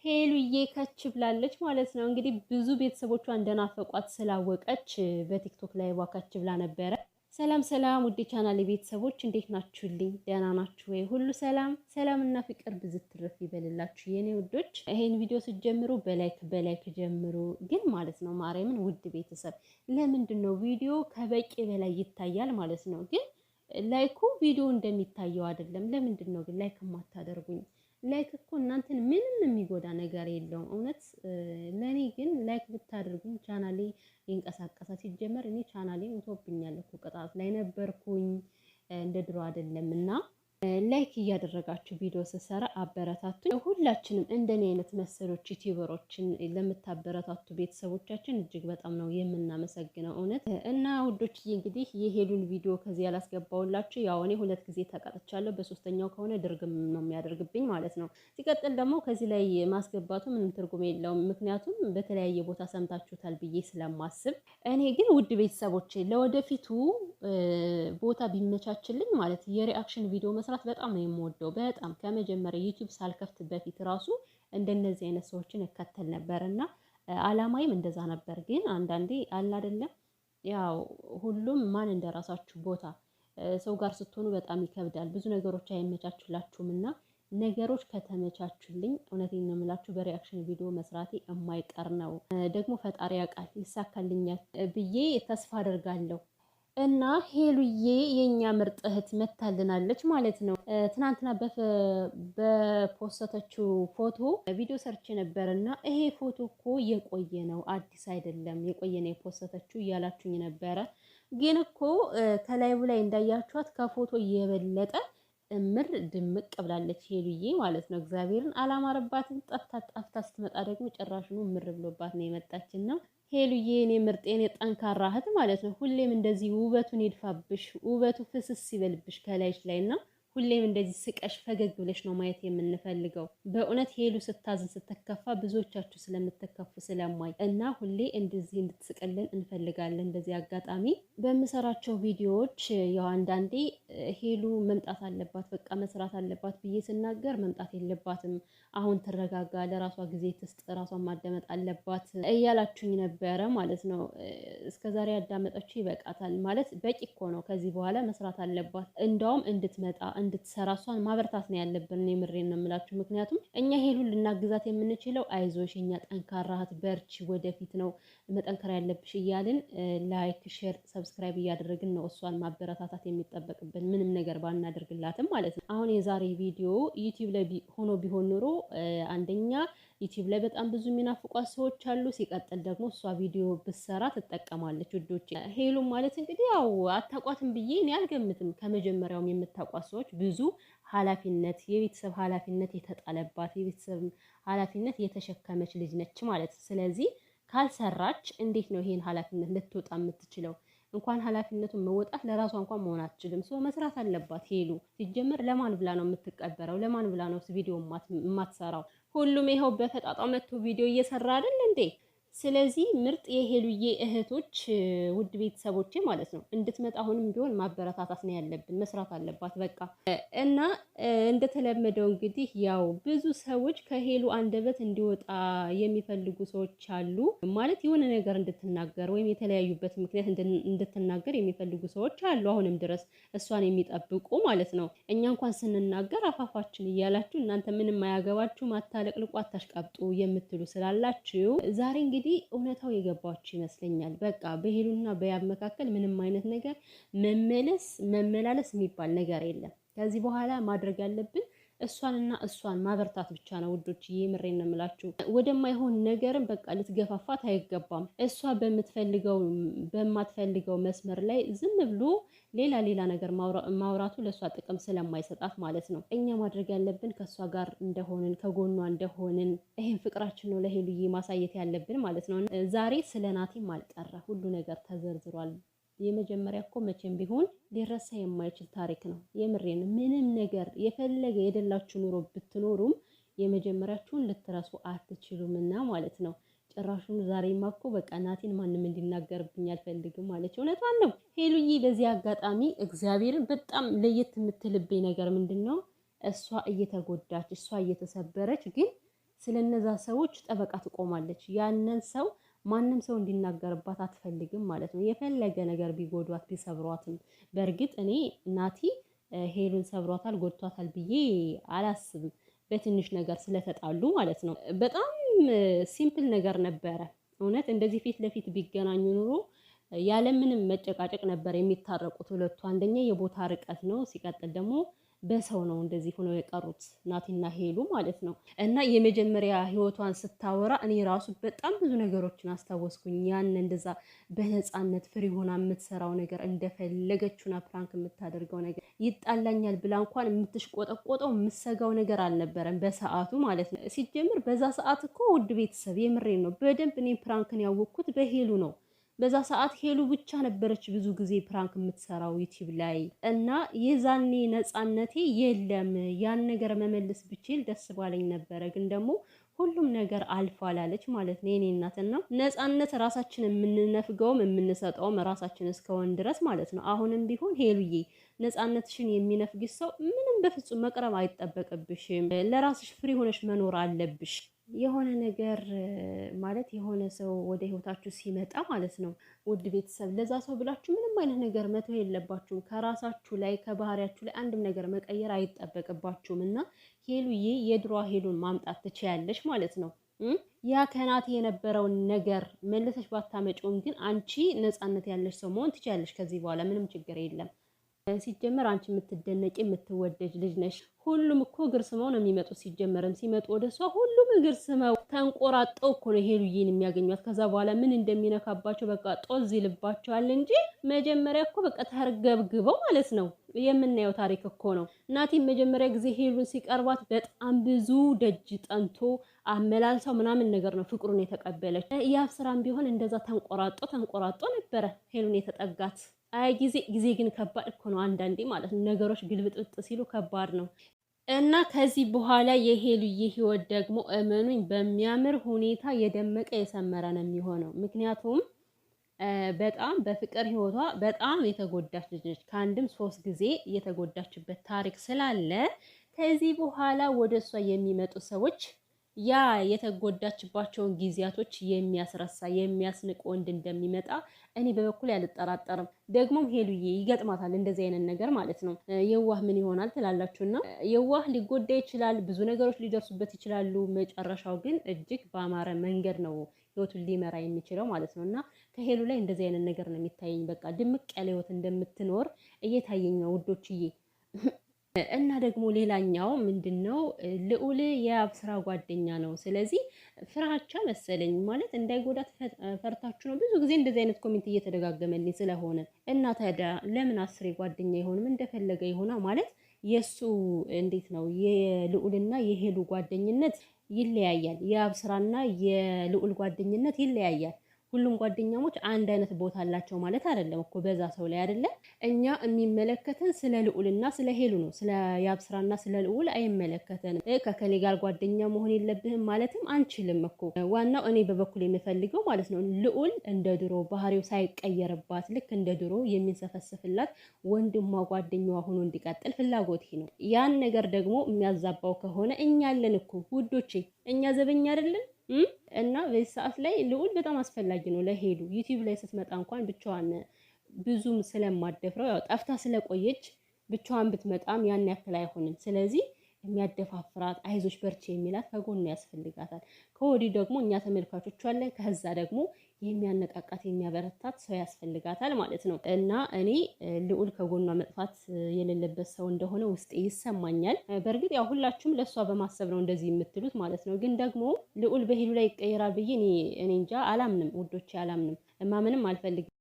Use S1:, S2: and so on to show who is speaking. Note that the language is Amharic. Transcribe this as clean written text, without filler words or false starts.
S1: ሄሉዬ ከች ብላለች ማለት ነው። እንግዲህ ብዙ ቤተሰቦቿ እንደናፈቋት ስላወቀች በቲክቶክ ላይ ዋካች ብላ ነበረ። ሰላም ሰላም፣ ውድ ቻናል ቤተሰቦች እንዴት ናችሁልኝ? ደህና ናችሁ ወይ? ሁሉ ሰላም ሰላምና ፍቅር ብዝት ትርፍ ይበልላችሁ የኔ ውዶች። ይሄን ቪዲዮ ስትጀምሩ በላይክ ጀምሩ። ግን ማለት ነው ማርያምን ውድ ቤተሰብ ለምንድን ነው ቪዲዮ ከበቂ በላይ ይታያል ማለት ነው። ግን ላይኩ ቪዲዮ እንደሚታየው አይደለም። ለምንድን ነው ግን ላይክ የማታደርጉኝ? ላይክ እኮ እናንተን ምንም የሚጎዳ ነገር የለውም። እውነት ለኔ ግን ላይክ ብታደርጉኝ ቻናሌ ይንቀሳቀሳል። ሲጀመር እኔ ቻናሌን ውቶብኛል እኮ ቅጣት ላይ ነበርኩኝ፣ እንደ ድሮ አይደለምና ላይክ እያደረጋችሁ ቪዲዮ ስሰራ አበረታቱኝ። ሁላችንም እንደኔ አይነት መሰሎች ዩቲዩበሮችን ለምታበረታቱ ቤተሰቦቻችን እጅግ በጣም ነው የምናመሰግነው እውነት። እና ውዶችዬ እንግዲህ የሄሉን ቪዲዮ ከዚህ ያላስገባውላችሁ ያው እኔ 2 ጊዜ ተቀጥቻለሁ። በሶስተኛው ከሆነ ድርግም ነው የሚያደርግብኝ ማለት ነው። ሲቀጥል ደግሞ ከዚህ ላይ ማስገባቱ ምንም ትርጉም የለውም፣ ምክንያቱም በተለያየ ቦታ ሰምታችሁታል ብዬ ስለማስብ። እኔ ግን ውድ ቤተሰቦቼ ለወደፊቱ ቦታ ቢመቻችልኝ ማለት የሪአክሽን ቪዲዮ መስራት በጣም ነው የምወደው። በጣም ከመጀመሪያ ዩቲዩብ ሳልከፍት በፊት ራሱ እንደነዚህ አይነት ሰዎችን እከተል ነበርና አላማይም እንደዛ ነበር። ግን አንዳንዴ አለ አይደለም ያው ሁሉም ማን እንደራሳችሁ ቦታ ሰው ጋር ስትሆኑ በጣም ይከብዳል። ብዙ ነገሮች አይመቻቹላችሁም እና ነገሮች ከተመቻቹልኝ እውነቴን ነው የምላችሁ በሪአክሽን ቪዲዮ መስራቴ የማይቀር ነው። ደግሞ ፈጣሪ ያውቃል ይሳካልኛል ብዬ ተስፋ አደርጋለሁ። እና ሄሉዬ የኛ ምርጥ እህት መታልናለች ማለት ነው። ትናንትና በፖስተችው ፎቶ ቪዲዮ ሰርች ነበርና ይሄ ፎቶ እኮ የቆየ ነው አዲስ አይደለም የቆየ ነው የፖስተችው እያላችሁኝ ነበረ። ግን እኮ ከላይቡ ላይ እንዳያችኋት ከፎቶ የበለጠ እምር ድምቅ ብላለች ሄሉዬ ማለት ነው። እግዚአብሔርን አላማረባትም። ጠፍታ ስትመጣ ደግሞ ጭራሽኑ ምር ብሎባት ነው የመጣችን ነው። ሄሉዬ እኔ ምርጥ የኔ ጠንካራ እህት ማለት ነው። ሁሌም እንደዚህ ውበቱን ይድፋብሽ፣ ውበቱ ፍስስ ይበልብሽ ከላይሽ ላይና ሁሌም እንደዚህ ስቀሽ ፈገግ ብለሽ ነው ማየት የምንፈልገው። በእውነት ሄሉ ስታዝን ስትከፋ ብዙዎቻችሁ ስለምትከፉ ስለማይ እና ሁሌ እንደዚህ እንድትስቅልን እንፈልጋለን። በዚህ አጋጣሚ በምሰራቸው ቪዲዮዎች ያው አንዳንዴ ሄሉ መምጣት አለባት በቃ መስራት አለባት ብዬ ስናገር መምጣት የለባትም አሁን ትረጋጋ፣ ለራሷ ጊዜ ትስጥ፣ ራሷን ማዳመጥ አለባት እያላችሁኝ ነበረ ማለት ነው። እስከዛሬ ያዳመጣችሁ ይበቃታል ማለት በቂ እኮ ነው። ከዚህ በኋላ መስራት አለባት። እንዳውም እንድትመጣ እንድትሰራ እሷን ማበረታት ነው ያለብን። እኔ ምሬን ነው የምላችሁ። ምክንያቱም እኛ ሄሉን ልናግዛት የምንችለው አይዞሽ የኛ ጠንካራ እህት በርቺ፣ ወደፊት ነው መጠንከር ያለብሽ እያልን ላይክ፣ ሼር፣ ሰብስክራይብ እያደረግን ነው እሷን ማበረታታት የሚጠበቅብን ምንም ነገር ባናደርግላትም ማለት ነው። አሁን የዛሬ ቪዲዮ ዩቲዩብ ላይ ሆኖ ቢሆን ኖሮ አንደኛ ዩቲዩብ ላይ በጣም ብዙ የሚናፍቋት ሰዎች አሉ። ሲቀጥል ደግሞ እሷ ቪዲዮ ብትሰራ ትጠቀማለች። ውዶች ሄሉ ማለት እንግዲህ ያው አታቋትም ብዬ እኔ አልገምትም። ከመጀመሪያውም የምታቋት ሰዎች ብዙ ኃላፊነት የቤተሰብ ኃላፊነት የተጣለባት የቤተሰብ ኃላፊነት የተሸከመች ልጅ ነች ማለት። ስለዚህ ካልሰራች እንዴት ነው ይሄን ኃላፊነት ልትወጣ የምትችለው? እንኳን ኃላፊነቱን መወጣት ለራሷ እንኳን መሆን አትችልም። ሰው መስራት አለባት ሄሉ። ሲጀመር ለማን ብላ ነው የምትቀበረው? ለማን ብላ ነው ቪዲዮ የማትሰራው? ሁሉም ይኸው በፈጣጣው መጥቶ ቪዲዮ እየሰራ አይደል እንዴ? ስለዚህ ምርጥ የሄሉዬ እህቶች ውድ ቤተሰቦቼ ማለት ነው እንድትመጣ አሁንም ቢሆን ማበረታታት ነው ያለብን። መስራት አለባት በቃ። እና እንደተለመደው እንግዲህ ያው ብዙ ሰዎች ከሄሉ አንደበት እንዲወጣ የሚፈልጉ ሰዎች አሉ ማለት የሆነ ነገር እንድትናገር ወይም የተለያዩበት ምክንያት እንድትናገር የሚፈልጉ ሰዎች አሉ አሁንም ድረስ እሷን የሚጠብቁ ማለት ነው። እኛ እንኳን ስንናገር አፋፋችን እያላችሁ እናንተ ምንም አያገባችሁ ማታለቅልቁ አታሽቃብጡ የምትሉ ስላላችሁ ዛሬ እንግዲህ እውነታው የገባችሁ ይመስለኛል። በቃ በሄሉና በያብ መካከል ምንም አይነት ነገር መመላለስ የሚባል ነገር የለም። ከዚህ በኋላ ማድረግ ያለብን እሷን ማበርታት ብቻ ነው ውዶች። የምሬን ነው የምላችሁ። ወደማይሆን ነገርም በቃ ልትገፋፋት አይገባም። እሷ በማትፈልገው መስመር ላይ ዝም ብሎ ሌላ ነገር ማውራቱ ለእሷ ጥቅም ስለማይሰጣት ማለት ነው። እኛ ማድረግ ያለብን ከእሷ ጋር እንደሆንን ከጎኗ እንደሆንን ይሄን ፍቅራችን ነው ለሄሉዬ ማሳየት ያለብን ማለት ነው። ዛሬ ስለ ናቲም አልቀረ ሁሉ ነገር ተዘርዝሯል። የመጀመሪያ እኮ መቼም ቢሆን ሊረሳ የማይችል ታሪክ ነው። የምሬን ምንም ነገር የፈለገ የደላችሁ ኑሮ ብትኖሩም የመጀመሪያችሁን ልትረሱ አትችሉምና ማለት ነው። ጭራሹን ዛሬማ እኮ በቃ ናቲን ማንም እንዲናገርብኝ አልፈልግም ማለት እውነቷን ነው። ሄሉዬ በዚህ አጋጣሚ እግዚአብሔርን በጣም ለየት የምትልብኝ ነገር ምንድነው? እሷ እየተጎዳች እሷ እየተሰበረች ግን ስለነዛ ሰዎች ጠበቃ ትቆማለች። ያንን ሰው ማንም ሰው እንዲናገርባት አትፈልግም ማለት ነው። የፈለገ ነገር ቢጎዷት ቢሰብሯትም። በእርግጥ እኔ ናቲ ሄሉን ሰብሯታል ጎድቷታል ብዬ አላስብም። በትንሽ ነገር ስለተጣሉ ማለት ነው። በጣም ሲምፕል ነገር ነበረ። እውነት እንደዚህ ፊት ለፊት ቢገናኙ ኑሮ ያለምንም መጨቃጨቅ ነበር የሚታረቁት ሁለቱ። አንደኛ የቦታ ርቀት ነው፣ ሲቀጥል ደግሞ በሰው ነው እንደዚህ ሆነው የቀሩት ናቲና ሄሉ ማለት ነው። እና የመጀመሪያ ህይወቷን ስታወራ እኔ ራሱ በጣም ብዙ ነገሮችን አስታወስኩኝ። ያን እንደዛ በነፃነት ፍሪ ሆና የምትሰራው ነገር፣ እንደፈለገችውና ፕራንክ የምታደርገው ነገር፣ ይጣላኛል ብላ እንኳን የምትሽቆጠቆጠው የምትሰጋው ነገር አልነበረም በሰዓቱ ማለት ነው። ሲጀምር በዛ ሰዓት እኮ ውድ ቤተሰብ የምሬን ነው፣ በደንብ እኔ ፕራንክን ያወቅኩት በሄሉ ነው። በዛ ሰዓት ሄሉ ብቻ ነበረች ብዙ ጊዜ ፕራንክ የምትሰራው ዩቲዩብ ላይ እና የዛኔ ነፃነቴ የለም። ያን ነገር መመለስ ብችል ደስ ባለኝ ነበረ፣ ግን ደግሞ ሁሉም ነገር አልፏል አለች ማለት ነው። የኔ እናትና ነፃነት ራሳችን የምንነፍገውም የምንሰጠውም ራሳችን እስከሆን ድረስ ማለት ነው። አሁንም ቢሆን ሄሉዬ ነፃነትሽን የሚነፍግሽ ሰው ምንም በፍጹም መቅረብ አይጠበቅብሽም። ለራስሽ ፍሪ ሆነሽ መኖር አለብሽ። የሆነ ነገር ማለት የሆነ ሰው ወደ ህይወታችሁ ሲመጣ ማለት ነው ውድ ቤተሰብ፣ ለዛ ሰው ብላችሁ ምንም አይነት ነገር መተው የለባችሁም። ከራሳችሁ ላይ ከባህሪያችሁ ላይ አንድም ነገር መቀየር አይጠበቅባችሁም። እና ሄሉዬ የድሮ ሄሉን ማምጣት ትችያለሽ ማለት ነው። ያ ከናቲ የነበረውን ነገር መልሰሽ ባታመጪውም ግን አንቺ ነፃነት ያለሽ ሰው መሆን ትችያለሽ። ከዚህ በኋላ ምንም ችግር የለም። ሲጀመር አንቺ የምትደነቂ የምትወደጅ ልጅ ነሽ። ሁሉም እኮ እግር ስመው ነው የሚመጡት። ሲጀመርም ሲመጡ ወደሷ ሁሉም እግር ስመው ተንቆራጠው እኮ ነው ሄሉዬን የሚያገኟት። ከዛ በኋላ ምን እንደሚነካባቸው በቃ ጦዝ ይልባቸዋል እንጂ መጀመሪያ እኮ በቃ ተርገብግበው ማለት ነው። የምናየው ታሪክ እኮ ነው። ናቲም መጀመሪያ ጊዜ ሄሉን ሲቀርባት በጣም ብዙ ደጅ ጠንቶ አመላልሰው ምናምን ነገር ነው ፍቅሩን የተቀበለች። ያብ ስራም ቢሆን እንደዛ ተንቆራጦ ነበረ ሄሉን የተጠጋት። አይ ጊዜ ግን ከባድ እኮ ነው አንዳንዴ ማለት ነው። ነገሮች ግልብጥብጥ ሲሉ ከባድ ነው። እና ከዚህ በኋላ የሄሉዬ ህይወት ደግሞ እመኑኝ በሚያምር ሁኔታ የደመቀ የሰመረ ነው የሚሆነው። ምክንያቱም በጣም በፍቅር ህይወቷ በጣም የተጎዳች ልጅ ነች። ከአንድም 3 ጊዜ የተጎዳችበት ታሪክ ስላለ ከዚህ በኋላ ወደሷ የሚመጡ ሰዎች ያ የተጎዳችባቸውን ጊዜያቶች የሚያስረሳ የሚያስንቅ ወንድ እንደሚመጣ እኔ በበኩል አልጠራጠርም። ደግሞም ሄሉዬ ይገጥማታል እንደዚህ አይነት ነገር ማለት ነው። የዋህ ምን ይሆናል ትላላችሁና፣ የዋህ ሊጎዳ ይችላል፣ ብዙ ነገሮች ሊደርሱበት ይችላሉ። መጨረሻው ግን እጅግ በአማረ መንገድ ነው ህይወቱን ሊመራ የሚችለው ማለት ነው። እና ከሄሉ ላይ እንደዚህ አይነት ነገር ነው የሚታየኝ። በቃ ድምቅ ያለ ህይወት እንደምትኖር እየታየኝ ነው ውዶችዬ። እና ደግሞ ሌላኛው ምንድነው ልዑል የያብ ስራ ጓደኛ ነው። ስለዚህ ፍራቻ መሰለኝ ማለት እንዳይጎዳት ፈርታችሁ ነው። ብዙ ጊዜ እንደዚህ አይነት ኮሜንት እየተደጋገመልኝ ስለሆነ እና ታዲያ ለምን 10 ጓደኛ ይሆንም እንደፈለገ ይሆና ማለት የሱ እንዴት ነው የልዑልና የሄሉ ጓደኝነት ይለያያል። የያብ ስራና የልዑል ጓደኝነት ይለያያል። ሁሉም ጓደኛሞች አንድ አይነት ቦታ አላቸው ማለት አይደለም እኮ በዛ ሰው ላይ አይደለ። እኛ የሚመለከተን ስለ ልዑልና ስለ ሄሉ ነው። ስለ ያብ ስራና ስለ ልዑል አይመለከተንም። ከከሌ ጋር ጓደኛ መሆን የለብህም ማለትም አንችልም እኮ። ዋናው እኔ በበኩል የምፈልገው ማለት ነው ልዑል እንደ ድሮ ባህሪው ሳይቀየርባት ልክ እንደ ድሮ የሚንሰፈስፍላት ወንድሟ ጓደኛዋ ሆኖ እንዲቀጥል ፍላጎቴ ነው። ያን ነገር ደግሞ የሚያዛባው ከሆነ እኛ አለን እኮ ውዶቼ፣ እኛ ዘበኛ አይደለን። እና በዚህ ሰዓት ላይ ልዑል በጣም አስፈላጊ ነው ለሄሉ። ዩቲዩብ ላይ ስትመጣ እንኳን ብቻዋን ብዙም ስለማደፍረው ያው ጠፍታ ስለቆየች ብቻዋን ብትመጣም ያን ያክል አይሆንም። ስለዚህ የሚያደፋፍራት አይዞች በርቺ የሚላት ከጎኑ ያስፈልጋታል። ከወዲህ ደግሞ እኛ ተመልካቾቿ አለን። ከዛ ደግሞ የሚያነቃቃት የሚያበረታት ሰው ያስፈልጋታል ማለት ነው። እና እኔ ልዑል ከጎኗ መጥፋት የሌለበት ሰው እንደሆነ ውስጤ ይሰማኛል። በእርግጥ ያው ሁላችሁም ለሷ በማሰብ ነው እንደዚህ የምትሉት ማለት ነው። ግን ደግሞ ልዑል በሄሉ ላይ ይቀየራል ብዬ እኔ እንጃ አላምንም ውዶቼ፣ አላምንም። ማመንም አልፈልግም።